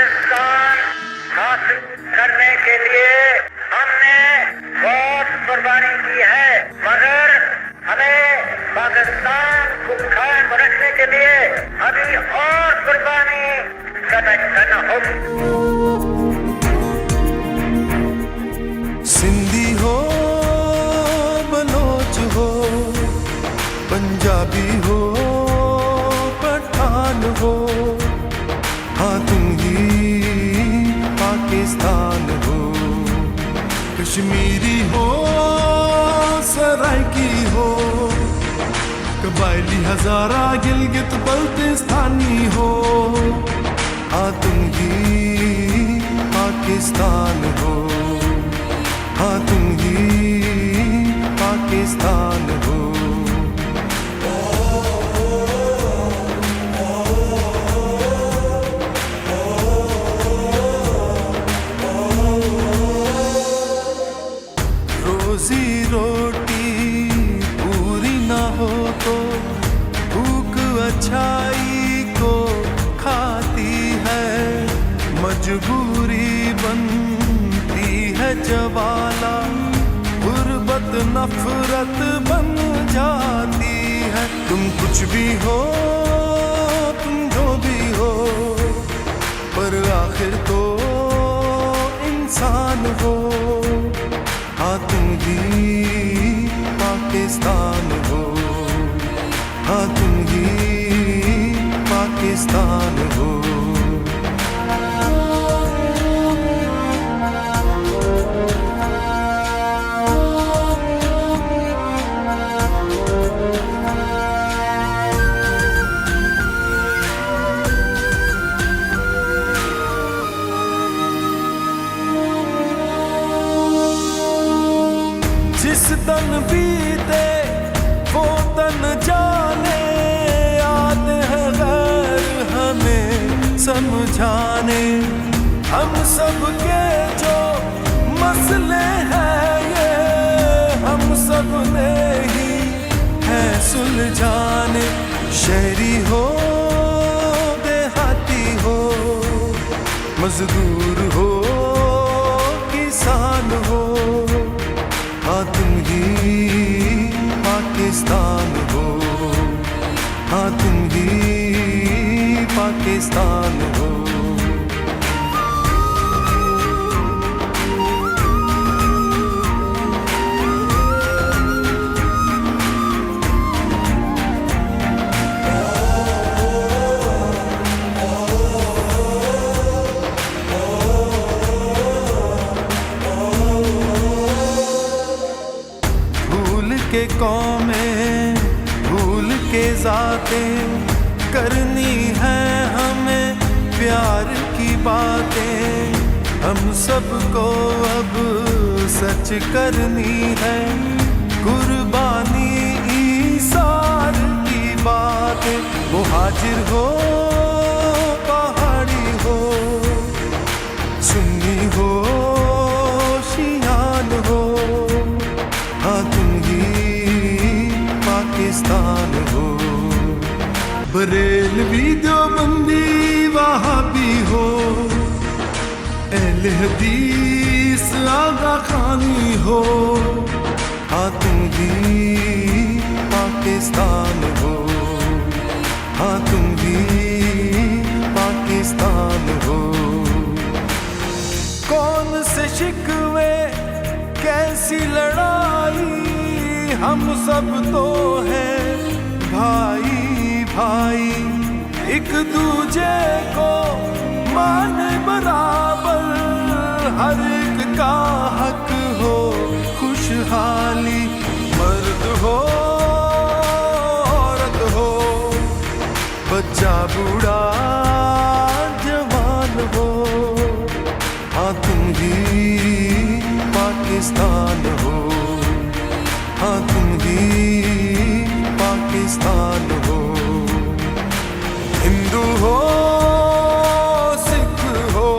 पाकिस्तान हासिल करने के लिए हमने बहुत कुर्बानी की है, मगर हमें पाकिस्तान को कायम रखने के लिए अभी और कुर्बानी करना होगी। सिंधी हो, बलोच हो, पंजाबी हो, पठान हो, हाँ तुम ही पाकिस्तान हो। कश्मीरी हो, सराइकी हो, कबायली हजारा गिलगित बल्तिस्तानी हो, हाँ तुम ही पाकिस्तान हो, हाँ तुम ही पाकिस्तान हो। रोजी रोटी पूरी ना हो तो भूख अच्छाई को खाती है, मजबूरी बनती है जवाला, गुर्बत नफरत बन जाती है। तुम कुछ भी हो, तुम जो भी हो, पर आखिर तो इंसान हो, हाँ तुम ही पाकिस्तान हो, हाँ तुम ही पाकिस्तान हो। जिस तन बीते वो तन जाने, आते हैं गैर हमें समझाने। हम सब के जो मसले हैं ये हम सब ने ही है सुलझाने। शहरी हो, देहाती हो, मजदूर हो, किसान हो, हाँ तुम ही पाकिस्तान हो, हाँ तुम ही पाकिस्तान हो। के कौमें भूल के ज़ातें, करनी है हमें प्यार की बातें। हम सबको अब सच करनी है, कुर्बानी ईसार की बातें। वो हाजिर हो, पहाड़ी हो, सुन्नी हो, शियान हो, हाँ तुम पाकिस्तान हो। बरेलवी देवबंदी वहाबी हो, अहले हदीस आगा खानी हो, हाँ तुम ही पाकिस्तान हो, हाँ तुम ही पाकिस्तान हो। कौन से शिकवे, कैसी लड़ाई, हम सब तो हैं भाई भाई। एक दूजे को माने बराबर, हर एक का हक हो खुशहाली। मर्द हो, औरत हो, बच्चा बूढ़ा जवान हो, हाँ तुम ही पाकिस्तान हो, हाँ तुम ही पाकिस्तान हो। हिंदू हो, सिख हो,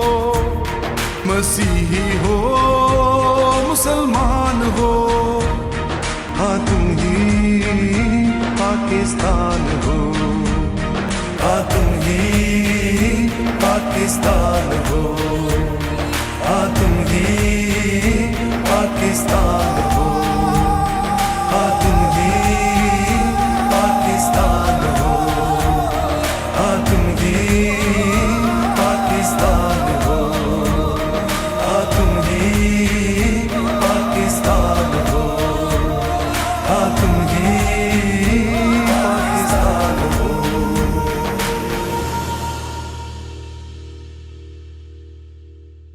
मसीही हो, मुसलमान हो, हाँ तुम ही पाकिस्तान हो, हाँ तुम ही पाकिस्तान हो, हाँ तुम ही पाकिस्तान हो, हाँ तुम ही पाकिस्तान हो, हाँ तुम ही पाकिस्तान